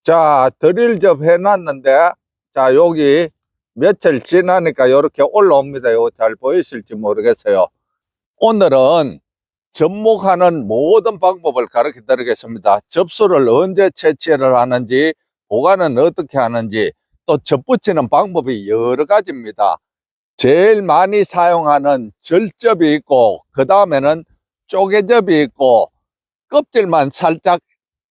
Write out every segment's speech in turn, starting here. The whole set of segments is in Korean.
자, 드릴접 해놨는데, 자, 여기 며칠 지나니까 이렇게 올라옵니다. 이거 잘 보이실지 모르겠어요. 오늘은 접목하는 모든 방법을 가르쳐 드리겠습니다. 접수를 언제 채취를 하는지, 보관은 어떻게 하는지, 또 접붙이는 방법이 여러 가지입니다. 제일 많이 사용하는 절접이 있고, 그 다음에는 쪼개접이 있고, 껍질만 살짝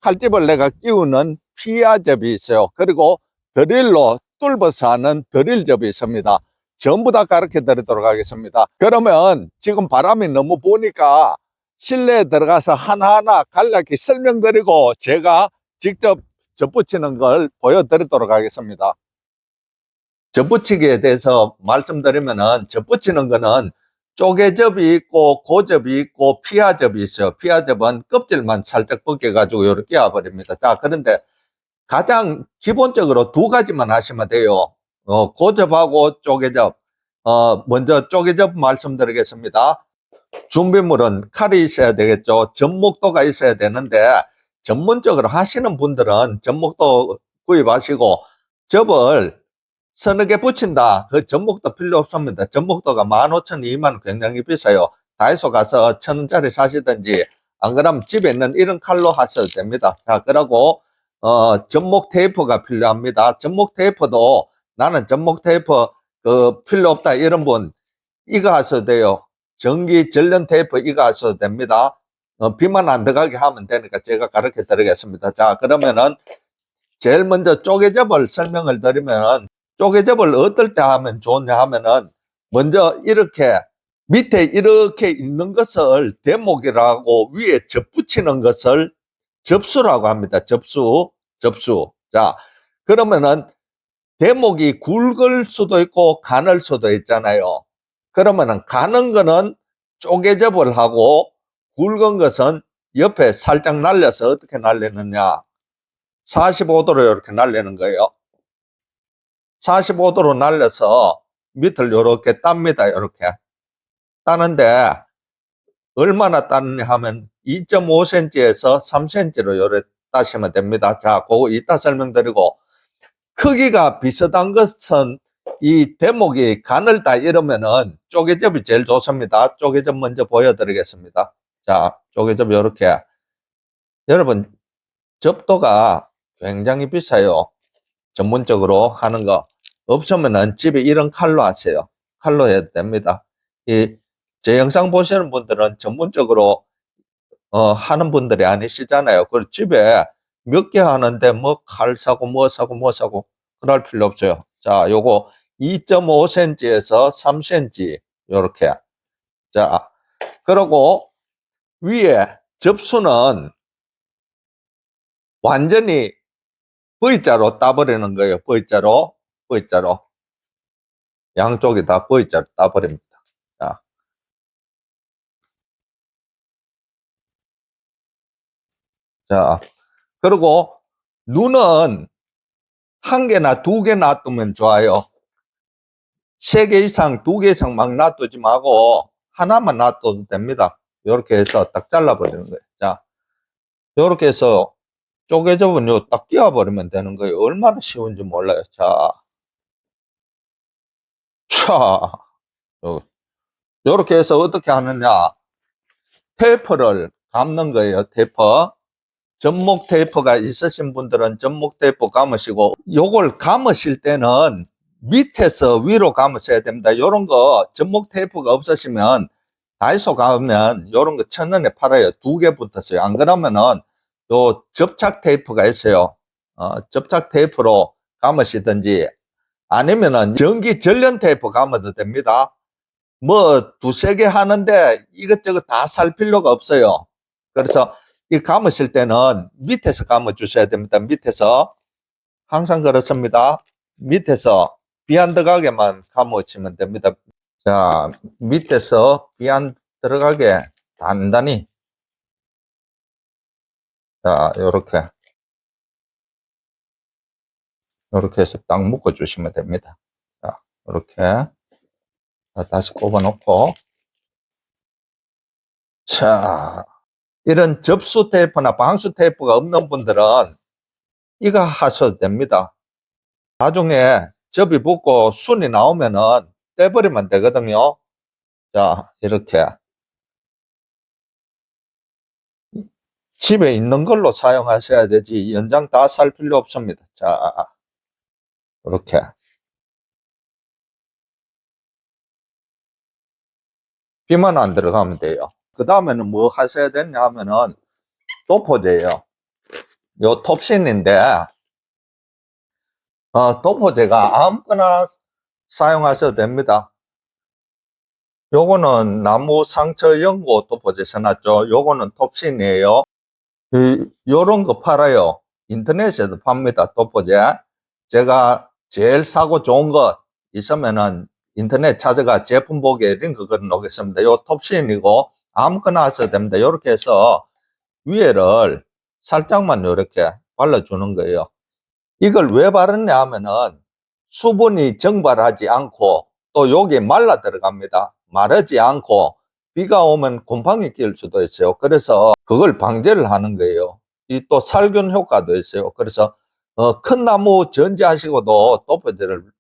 칼집을 내가 끼우는 피아접이 있어요. 그리고 드릴로 뚫어서 하는 드릴접이 있습니다. 전부 다 가르쳐 드리도록 하겠습니다. 그러면 지금 바람이 너무 부니까 실내에 들어가서 하나하나 간략히 설명드리고 제가 직접 접붙이는 걸 보여드리도록 하겠습니다. 접붙이기에 대해서 말씀드리면은, 접붙이는 거는 쪼개접이 있고 고접이 있고 피아접이 있어요. 피아접은 껍질만 살짝 벗겨가지고 이렇게 끼워버립니다. 자, 그런데 가장 기본적으로 두 가지만 하시면 돼요. 고접하고 쪼개접. 먼저 쪼개접 말씀드리겠습니다. 준비물은 칼이 있어야 되겠죠. 접목도가 있어야 되는데, 전문적으로 하시는 분들은 접목도 구입하시고, 접을 서너 개 붙인다. 그 접목도 필요 없습니다. 접목도가 15,000원, 20,000원 굉장히 비싸요. 다이소 가서 1,000원짜리 사시든지, 안 그러면 집에 있는 이런 칼로 하셔도 됩니다. 자, 그러고, 접목 테이프가 필요합니다. 접목 테이프도 나는 접목 테이프 필요 없다. 이런 분, 이거 하셔도 돼요. 전기 전련 테이프 이거 하셔도 됩니다. 비만 안 들어가게 하면 되니까 제가 가르쳐 드리겠습니다. 자, 그러면은 제일 먼저 쪼개접을 설명을 드리면, 쪼개접을 어떨 때 하면 좋냐 하면은, 먼저 이렇게 밑에 이렇게 있는 것을 대목이라고 위에 접붙이는 것을 접수라고 합니다. 접수. 자, 그러면은 대목이 굵을 수도 있고 가늘 수도 있잖아요. 그러면은 가는 거는 쪼개접을 하고, 굵은 것은 옆에 살짝 날려서 어떻게 날리느냐, 45도로 이렇게 날리는 거예요. 45도로 날려서 밑을 이렇게 땁니다. 이렇게 따는데, 얼마나 따느냐 하면 2.5cm에서 3cm로 이렇게 따시면 됩니다. 자, 그거 이따 설명드리고, 크기가 비슷한 것은 이 대목이 가늘다 이러면은 쪼개접이 제일 좋습니다. 쪼개접 먼저 보여드리겠습니다. 자, 쪼개접 이렇게. 여러분, 접도가 굉장히 비싸요. 전문적으로 하는 거. 없으면은 집에 이런 칼로 하세요. 칼로 해도 됩니다. 제 영상 보시는 분들은 전문적으로 하는 분들이 아니시잖아요. 그리고 집에 몇 개 하는데 뭐 칼 사고 뭐 사고 그럴 필요 없어요. 자, 요거 2.5cm에서 3cm 요렇게. 자, 그리고 위에 접수는 완전히 V자로 따버리는 거예요. V자로. 양쪽이 다 V자로 따버립니다. 자. 자, 그리고 눈은 한 개나 두 개 놔두면 좋아요. 3개 이상, 2개 이상 막 놔두지 말고 하나만 놔둬도 됩니다. 이렇게 해서 딱 잘라버리는 거예요. 자, 이렇게 해서 쪼개접은 딱 끼워버리면 되는 거예요. 얼마나 쉬운지 몰라요. 자, 이렇게 해서 어떻게 하느냐. 테이프를 감는 거예요. 테이프. 접목 테이프가 있으신 분들은 접목 테이프 감으시고, 요걸 감으실 때는 밑에서 위로 감으셔야 됩니다. 요런 거 접목 테이프가 없으시면 다이소 가면 요런 거 1,000원에 팔아요. 2개 붙었어요. 안 그러면은 요 접착 테이프가 있어요. 접착 테이프로 감으시든지, 아니면은 전기 전련 테이프 감아도 됩니다. 뭐 두세 개 하는데 이것저것 다 살 필요가 없어요. 그래서 이 감으실 때는 밑에서 감아 주셔야 됩니다. 밑에서. 항상 그렇습니다. 밑에서 비 안 들어가게만 감으시면 됩니다. 자, 밑에서 비 안 들어가게 단단히. 자, 요렇게 해서 딱 묶어 주시면 됩니다. 자, 요렇게. 자, 다시 꼽아 놓고. 자, 이런 접수 테이프나 방수 테이프가 없는 분들은 이거 하셔도 됩니다. 나중에 접이 붙고 순이 나오면은 떼버리면 되거든요. 자, 이렇게. 집에 있는 걸로 사용하셔야 되지, 연장 다 살 필요 없습니다. 자, 이렇게. 비만 안 들어가면 돼요. 그 다음에는 뭐 하셔야 되냐 하면은, 도포제예요. 요 톱신인데, 도포제가 아무거나 사용하셔도 됩니다. 요거는 나무 상처 연고 도포제 써놨죠. 요거는 톱신이에요. 요런 거 팔아요. 인터넷에도 팝니다. 도포제. 제가 제일 사고 좋은 거 있으면은 인터넷 찾아가 제품 보기에 링크 걸어 놓겠습니다. 요 톱신이고 아무거나 써도 됩니다. 요렇게 해서 위에를 살짝만 요렇게 발라주는 거예요. 이걸 왜 바르냐 하면은 수분이 증발하지 않고 또 여기에 말라 들어갑니다. 마르지 않고 비가 오면 곰팡이 낄 수도 있어요. 그래서 그걸 방제를 하는 거예요. 이 또 살균 효과도 있어요. 그래서 큰 나무 전지하시고도 도포제를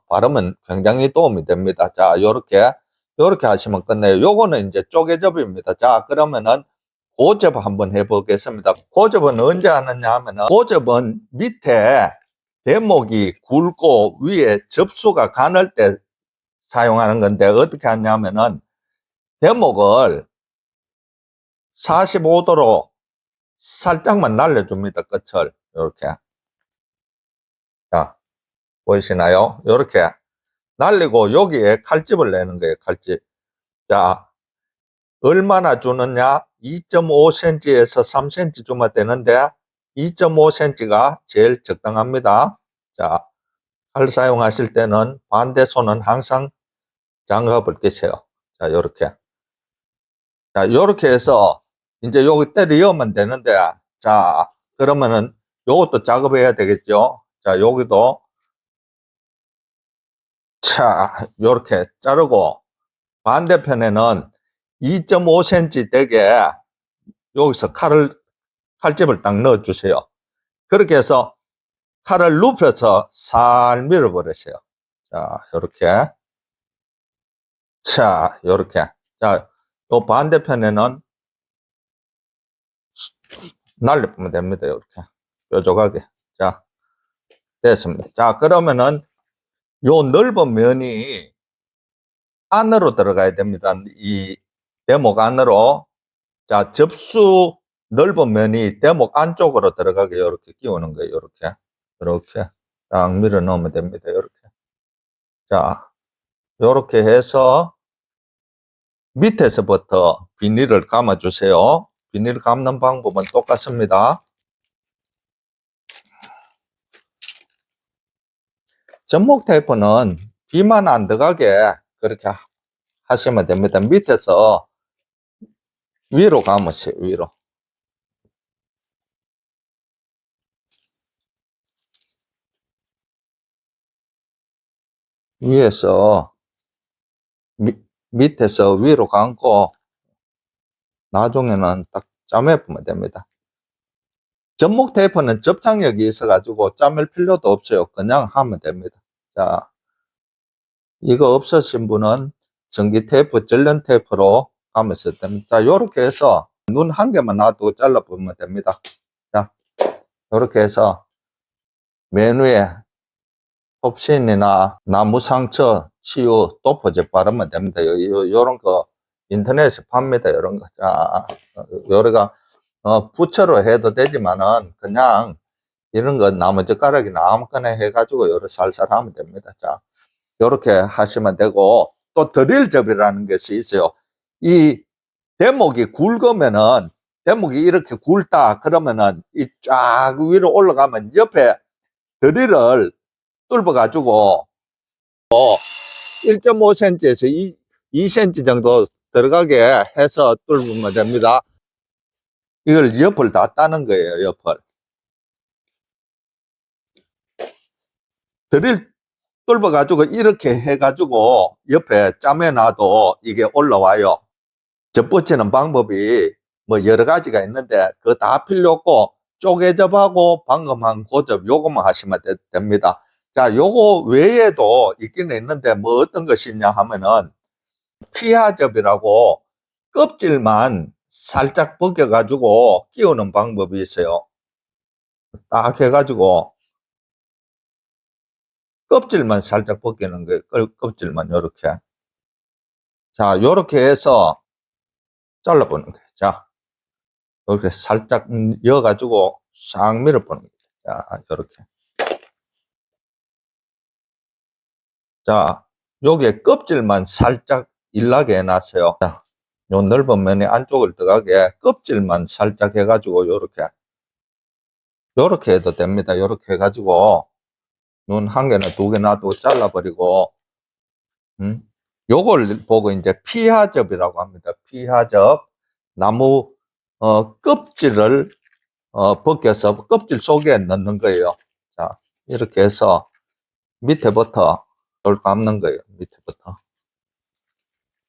바르면 굉장히 도움이 됩니다. 자, 요렇게 하시면 끝내요. 요거는 이제 쪼개접입니다. 자, 그러면은 고접 한번 해보겠습니다. 고접은 언제 하느냐 하면은, 고접은 밑에 대목이 굵고 위에 접수가 가늘 때 사용하는 건데, 어떻게 하냐면은 대목을 45도로 살짝만 날려줍니다. 끝을 이렇게. 자, 보이시나요? 이렇게 날리고 여기에 칼집을 내는 거예요. 칼집. 자, 얼마나 주느냐? 2.5cm에서 3cm 주면 되는데 2.5cm가 제일 적당합니다. 자, 칼 사용하실 때는 반대 손은 항상 장갑을 끼세요. 자, 요렇게. 자, 요렇게 해서 이제 여기 때리면 되는데, 자, 그러면은 요것도 작업해야 되겠죠? 자, 여기도 자, 요렇게 자르고 반대편에는 2.5cm 되게 여기서 칼집을 딱 넣어 주세요. 그렇게 해서 칼을 눕혀서 살 밀어버리세요. 자, 요렇게. 자, 요렇게. 자, 요 반대편에는 날려보면 됩니다. 요렇게. 뾰족하게. 자, 됐습니다. 자, 그러면은 요 넓은 면이 안으로 들어가야 됩니다. 이 대목 안으로. 자, 접수 넓은 면이 대목 안쪽으로 들어가게 이렇게 끼우는 거예요. 이렇게. 이렇게. 딱 밀어 넣으면 됩니다. 이렇게. 자, 이렇게 해서 밑에서부터 비닐을 감아 주세요. 비닐 감는 방법은 똑같습니다. 접목 테이프는 비만 안 들어가게 그렇게 하시면 됩니다. 밑에서 위로 감으세요. 위로. 위에서 밑에서 위로 감고 나중에는 딱 짜매보면 됩니다. 접목 테이프는 접착력이 있어가지고 짜맬 필요도 없어요. 그냥 하면 됩니다. 자, 이거 없으신 분은 전기 테이프, 전련 테이프로 감으셔도 됩니다. 자, 요렇게 해서 눈 한 개만 놔두고 잘라보면 됩니다. 자, 요렇게 해서 맨 위에 톱신이나 나무 상처, 치유, 도포제 바르면 됩니다. 요런 거 인터넷에 팝니다. 요런 거. 자, 요래가 부처로 해도 되지만은 그냥 이런 거 나무젓가락이나 아무거나 해가지고 요렇게 살살 하면 됩니다. 자, 요렇게 하시면 되고, 또 드릴접이라는 것이 있어요. 이 대목이 굵으면은, 대목이 이렇게 굵다 그러면은 이 쫙 위로 올라가면 옆에 드릴을 뚫어가지고 1.5cm에서 2cm 정도 들어가게 해서 뚫으면 됩니다. 이걸 옆을 다 따는 거예요. 옆을. 드릴 뚫어가지고 이렇게 해가지고 옆에 짜매놔도 이게 올라와요. 접붙이는 방법이 뭐 여러 가지가 있는데 그거 다 필요 없고 쪼개접하고 방금 한 고접 요거만 하시면 됩니다. 자, 요거 외에도 있기는 있는데 뭐 어떤 것이 있냐 하면은 피하접이라고 껍질만 살짝 벗겨가지고 끼우는 방법이 있어요. 딱 해가지고 껍질만 살짝 벗기는 거예요. 껍질만 요렇게. 자, 요렇게 해서 잘라보는 거예요. 자, 이렇게 살짝 이어가지고 싹 밀어보는 거예요. 자, 요렇게. 자, 요게 껍질만 살짝 일나게 해놨어요. 자, 요 넓은 면에 안쪽을 들어가게 껍질만 살짝 해가지고 요렇게 해도 됩니다. 요렇게 해가지고 눈 한 개나 두 개 놔두고 잘라버리고 요걸 보고 이제 피하접이라고 합니다. 피하접. 나무 껍질을 벗겨서 껍질 속에 넣는 거예요. 자, 이렇게 해서 밑에부터 돌 감는 거예요. 밑에부터.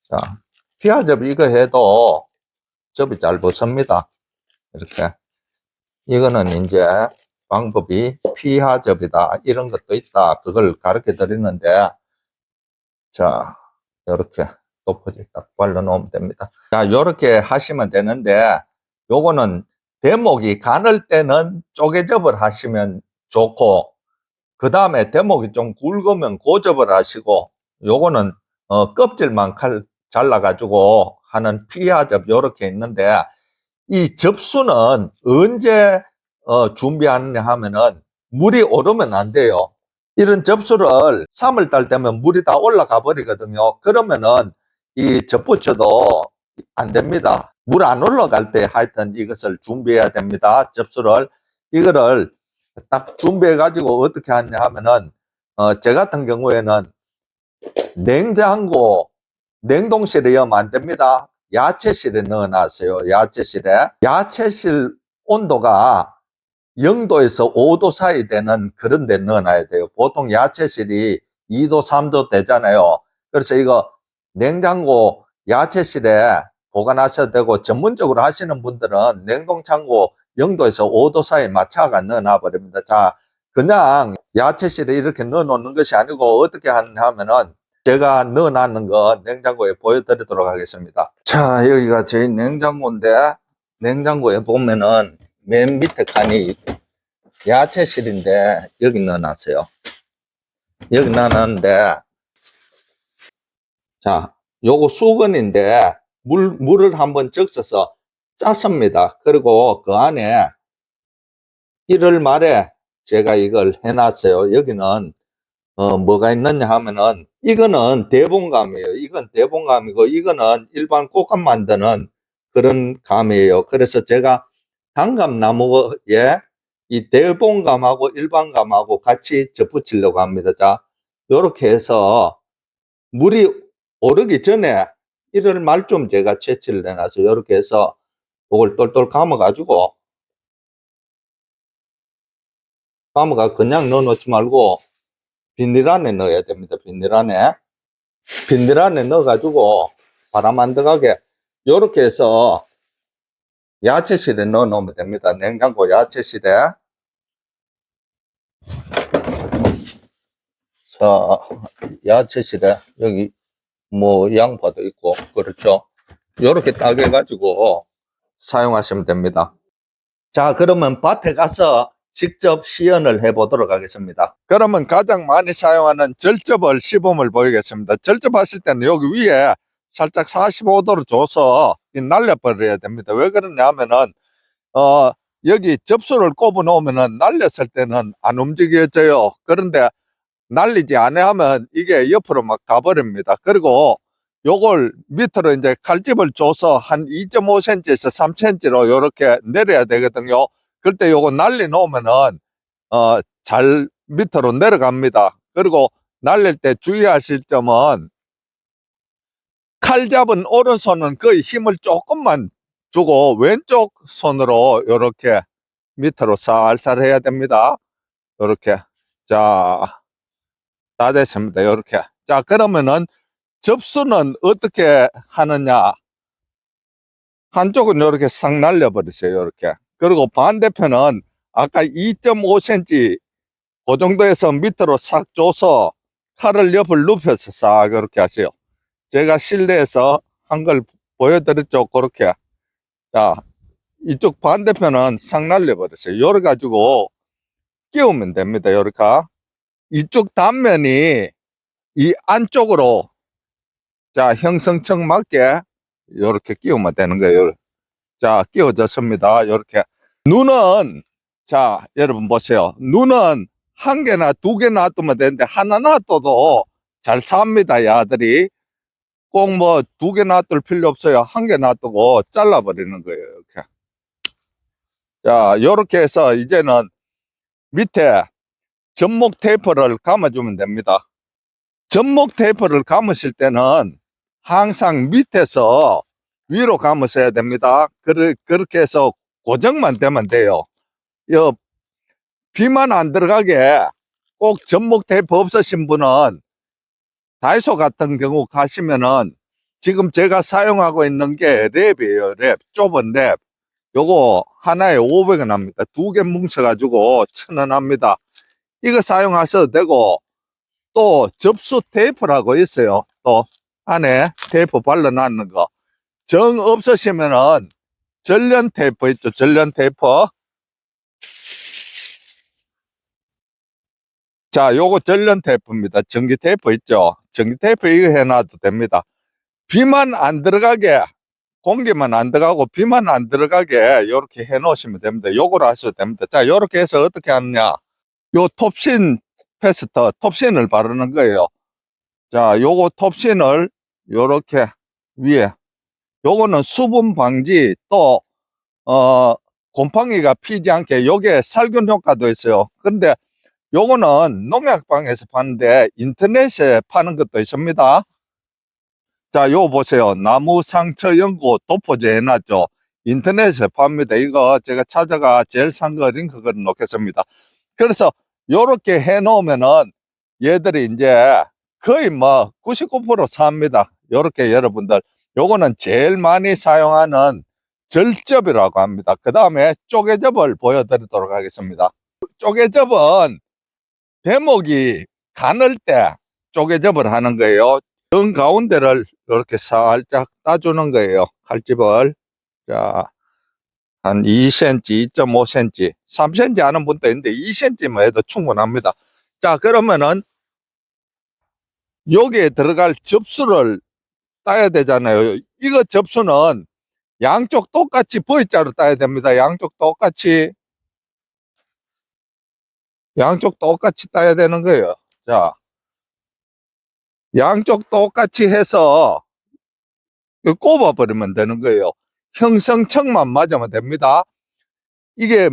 자, 피하접 이거 해도 접이 잘 벗습니다. 이렇게. 이거는 이제 방법이 피하접이다. 이런 것도 있다. 그걸 가르쳐 드리는데, 자, 이렇게 도포지 딱 발라 놓으면 됩니다. 자, 이렇게 하시면 되는데, 요거는 대목이 가늘 때는 쪼개접을 하시면 좋고, 그 다음에 대목이 좀 굵으면 고접을 하시고, 요거는 껍질만 잘라가지고 하는 피하접 요렇게 있는데, 이 접수는 언제 준비하느냐 하면은 물이 오르면 안 돼요. 이런 접수를 3월달 되면 물이 다 올라가 버리거든요. 그러면은 이 접붙여도 안 됩니다. 물 안 올라갈 때 하여튼 이것을 준비해야 됩니다. 접수를. 이거를 딱 준비해 가지고 어떻게 하냐 하면은 저 같은 경우에는 냉장고 냉동실에 넣으면 안 됩니다. 야채실에 넣어놨어요. 야채실에. 야채실 온도가 0도에서 5도 사이 되는 그런 데 넣어놔야 돼요. 보통 야채실이 2도, 3도 되잖아요. 그래서 이거 냉장고 야채실에 보관하셔도 되고, 전문적으로 하시는 분들은 냉동창고 0도에서 5도 사이 맞춰가 넣어놔 버립니다. 자, 그냥 야채실에 이렇게 넣어 놓는 것이 아니고 어떻게 하냐면은 제가 넣어놨는 거 냉장고에 보여드리도록 하겠습니다. 자, 여기가 저희 냉장고인데, 냉장고에 보면은 맨 밑에 칸이 야채실인데 여기 넣어놨어요. 여기 넣어놨는데, 자, 요거 수건인데 물을 한번 적셔서 짰습니다. 그리고 그 안에 1월 말에 제가 이걸 해놨어요. 여기는 뭐가 있느냐 하면은, 이거는 대봉감이에요. 이건 대봉감이고, 이거는 일반 꽃감 만드는 그런 감이에요. 그래서 제가 단감나무에 이 대봉감하고 일반감하고 같이 접붙이려고 합니다. 자, 요렇게 해서 물이 오르기 전에 1월 말쯤 제가 채취를 해놔서 요렇게 해서 이걸 똘똘 감아가지고, 그냥 넣어놓지 말고 비닐 안에 넣어야 됩니다. 비닐 안에 넣어가지고 바람 안 들어가게 요렇게 해서 야채실에 넣어 놓으면 됩니다. 냉장고 야채실에. 자, 야채실에 여기 뭐 양파도 있고 그렇죠. 요렇게 딱 해가지고 사용하시면 됩니다. 자, 그러면 밭에 가서 직접 시연을 해 보도록 하겠습니다. 그러면 가장 많이 사용하는 절접을 시범을 보이겠습니다. 절접하실 때는 여기 위에 살짝 45도로 줘서 날려버려야 됩니다. 왜 그러냐 하면은 여기 접수를 꼽아 놓으면은 날렸을 때는 안 움직여져요. 그런데 날리지 않아 하면 이게 옆으로 막 가버립니다. 그리고 요걸 밑으로 이제 칼집을 줘서 한 2.5cm에서 3cm로 이렇게 내려야 되거든요. 그때 요거 날리 놓으면은 잘 밑으로 내려갑니다. 그리고 날릴 때 주의하실 점은, 칼 잡은 오른손은 거의 힘을 조금만 주고 왼쪽 손으로 이렇게 밑으로 살살 해야 됩니다. 이렇게. 자, 다 됐습니다. 이렇게. 자, 그러면은 접수는 어떻게 하느냐? 한쪽은 이렇게 싹 날려버리세요. 이렇게. 그리고 반대편은 아까 2.5cm 그 정도에서 밑으로 싹 줘서 칼을 옆을 눕혀서 싹 그렇게 하세요. 제가 실내에서 한 걸 보여드렸죠. 그렇게. 자, 이쪽 반대편은 싹 날려버렸어요. 요래 가지고 끼우면 됩니다. 요렇게. 이쪽 단면이 이 안쪽으로 자 형성층 맞게 요렇게 끼우면 되는 거예요. 자, 끼워졌습니다. 요렇게. 눈은 자 여러분 보세요. 눈은 한 개나 두 개 놔두면 되는데 하나 놔둬도 잘 삽니다. 이 아들이 꼭 뭐 두 개 놔둘 필요 없어요. 한 개 놔두고 잘라버리는 거예요. 이렇게. 자, 요렇게 해서 이제는 밑에 접목 테이프를 감아주면 됩니다. 접목 테이프를 감으실 때는 항상 밑에서 위로 감으셔야 됩니다. 그렇게 해서 고정만 되면 돼요. 요 비만 안 들어가게 꼭 접목 테이프 없으신 분은 다이소 같은 경우 가시면은 지금 제가 사용하고 있는 게 랩이에요. 랩, 좁은 랩. 요거 하나에 500원 합니다. 두 개 뭉쳐가지고 1000원 합니다. 이거 사용하셔도 되고, 또 접수 테이프라고 있어요. 또 안에 테이프 발라놨는 거. 정 없으시면은 전련 테이프 있죠. 전련 테이프. 자, 요거 전련 테이프입니다. 전기 테이프 있죠. 전기 테이프 이거 해놔도 됩니다. 비만 안 들어가게, 공기만 안 들어가고 비만 안 들어가게 이렇게 해 놓으시면 됩니다. 요걸 하셔도 됩니다. 자, 요렇게 해서 어떻게 하느냐. 요 톱신 패스터, 톱신을 바르는 거예요. 자, 요거 톱신을 요렇게 위에, 요거는 수분 방지, 또 곰팡이가 피지 않게, 요게 살균 효과도 있어요. 그런데 요거는 농약방에서 파는데 인터넷에 파는 것도 있습니다. 자, 요거 보세요. 나무 상처 연고 도포제 해놨죠. 인터넷에 팝니다. 이거 제가 찾아가 제일 싼 거 링크 걸 놓겠습니다. 그래서 요렇게 해 놓으면은 얘들이 이제 거의 뭐 99% 삽니다. 요렇게 여러분들, 요거는 제일 많이 사용하는 절접이라고 합니다. 그 다음에 쪼개접을 보여드리도록 하겠습니다. 쪼개접은 대목이 가늘 때 쪼개접을 하는 거예요. 정 가운데를 이렇게 살짝 따주는 거예요. 칼집을. 자, 한 2cm, 2.5cm, 3cm 하는 분도 있는데 2cm만 해도 충분합니다. 자, 그러면은 여기에 들어갈 접수를 따야 되잖아요. 이거 접수는 양쪽 똑같이 V자로 따야 됩니다. 양쪽 똑같이 따야 되는 거예요. 자, 양쪽 똑같이 해서 꼽아버리면 되는 거예요. 형성층만 맞으면 됩니다. 이게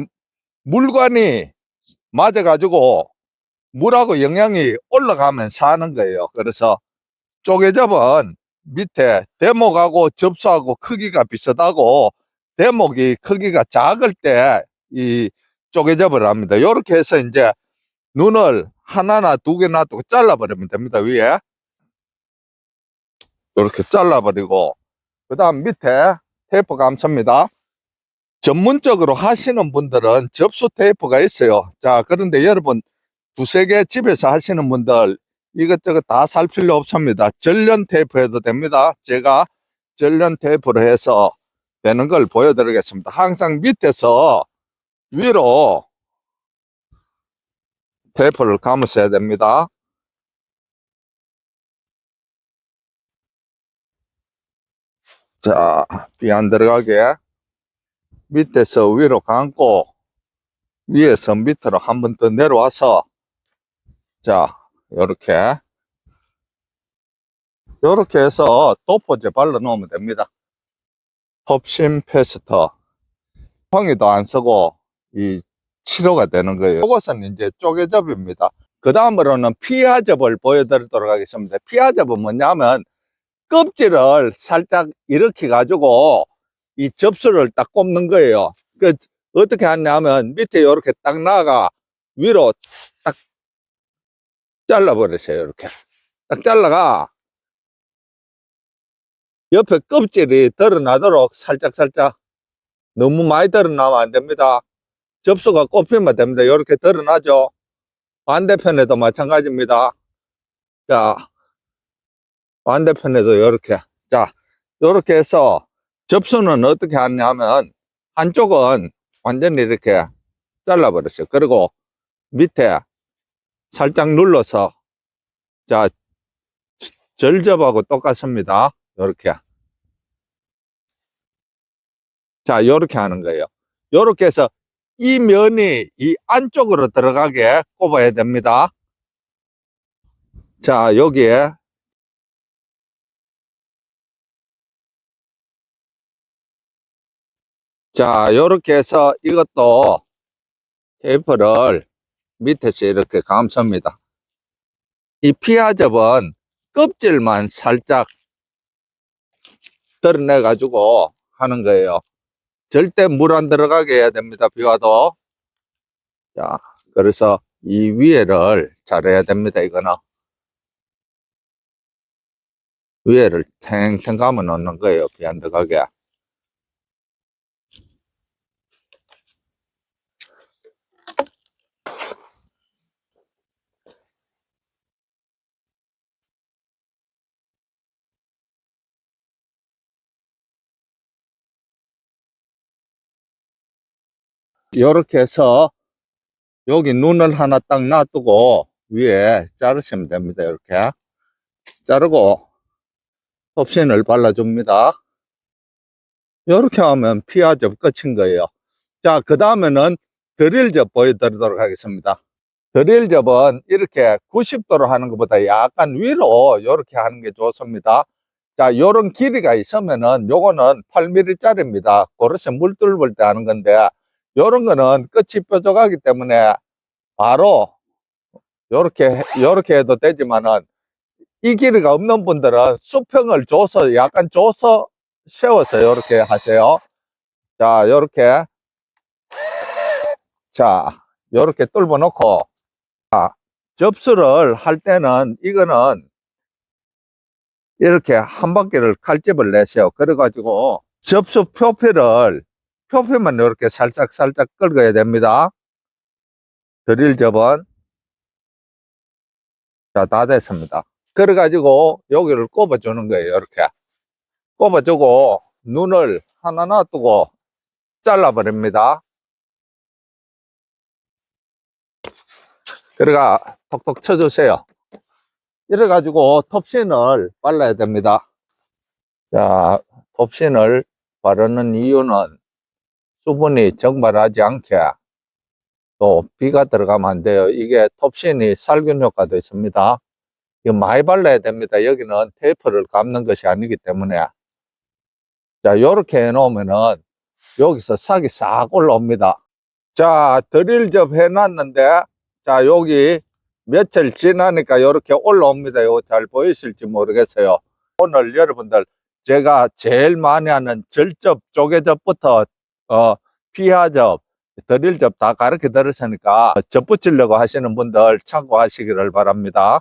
물관이 맞아가지고 물하고 영양이 올라가면 사는 거예요. 그래서 쪼개접은 밑에 대목하고 접수하고 크기가 비슷하고, 대목이 크기가 작을 때 이 쪼개접을 합니다. 이렇게 해서 이제 눈을 하나나 두 개 놔두고 잘라버리면 됩니다. 위에 이렇게 잘라버리고, 그 다음 밑에 테이프 감습니다. 전문적으로 하시는 분들은 접수 테이프가 있어요. 자, 그런데 여러분 두세 개 집에서 하시는 분들 이것저것 다 살 필요 없습니다. 전련 테이프 해도 됩니다. 제가 전련 테이프로 해서 되는 걸 보여드리겠습니다. 항상 밑에서 위로 테이프를 감으셔야 됩니다. 자, 비 안 들어가게 밑에서 위로 감고 위에서 밑으로 한 번 더 내려와서, 자, 요렇게 해서 도포제 발라 놓으면 됩니다. 톱신 패스터 펑이도 안 쓰고 이 치료가 되는 거예요. 이것은 이제 쪼개접입니다. 그 다음으로는 피하접을 보여드리도록 하겠습니다. 피하접은 뭐냐면 껍질을 살짝 이렇게 가지고 이 접수를 딱 꼽는 거예요. 그 어떻게 하냐면 밑에 이렇게 딱 나가 위로 딱 잘라버리세요. 이렇게 딱 잘라가 옆에 껍질이 드러나도록 살짝 너무 많이 드러나면 안 됩니다. 접수가 꼽히면 됩니다. 이렇게 드러나죠. 반대편에도 마찬가지입니다. 자, 반대편에도 이렇게. 자, 이렇게 해서 접수는 어떻게 하냐면 한쪽은 완전히 이렇게 잘라버렸어요. 그리고 밑에 살짝 눌러서, 자, 절접하고 똑같습니다. 이렇게. 자, 이렇게 하는 거예요. 이렇게 해서 이 면이 이 안쪽으로 들어가게 꼽아야 됩니다. 자, 여기에. 자, 이렇게 해서 이것도 테이프를 밑에서 이렇게 감쌉니다. 이 피하접은 껍질만 살짝 드러내 가지고 하는 거예요. 절대 물 안 들어가게 해야 됩니다. 비 와도. 자, 그래서 이 위에를 잘해야 됩니다. 이거는 위에를 탱탱 감아 놓는 거예요. 비 안 들어가게. 이렇게 해서 여기 눈을 하나 딱 놔두고 위에 자르시면 됩니다. 이렇게 자르고 톱신을 발라줍니다. 이렇게 하면 피하접 끝인 거예요. 자, 그 다음에는 드릴접 보여드리도록 하겠습니다. 드릴접은 이렇게 90도로 하는 것보다 약간 위로 이렇게 하는 게 좋습니다. 자, 요런 길이가 있으면은 요거는 8mm 짜리입니다. 그래서 물 뚫을 때 하는 건데, 요런 거는 끝이 뾰족하기 때문에 바로 요렇게 해도 되지만은 이 길이가 없는 분들은 수평을 줘서 약간 줘서 세워서 요렇게 하세요. 자, 요렇게. 자, 요렇게 뚫어 놓고, 접수를 할 때는 이거는 이렇게 한 바퀴를 칼집을 내세요. 그래가지고 접수 표피만 이렇게 살짝 긁어야 됩니다. 드릴 접은. 자, 다 됐습니다. 그래가지고 여기를 꼽아주는 거예요. 이렇게 꼽아주고 눈을 하나 놔두고 잘라버립니다. 그래가 톡톡 쳐주세요. 이래가지고 톱신을 발라야 됩니다. 자, 톱신을 바르는 이유는 수분이 적발하지 않게, 또 비가 들어가면 안 돼요. 이게 톱신이 살균 효과도 있습니다. 이거 많이 발라야 됩니다. 여기는 테이프를 감는 것이 아니기 때문에. 자, 요렇게 해놓으면은 여기서 싹이 싹 올라옵니다. 자, 드릴접 해놨는데, 자, 여기 며칠 지나니까 이렇게 올라옵니다. 이거 잘 보이실지 모르겠어요. 오늘 여러분들 제가 제일 많이 하는 절접, 쪼개접부터 피하접, 드릴접 다 가르쳐 드렸으니까 접 붙이려고 하시는 분들 참고하시기를 바랍니다.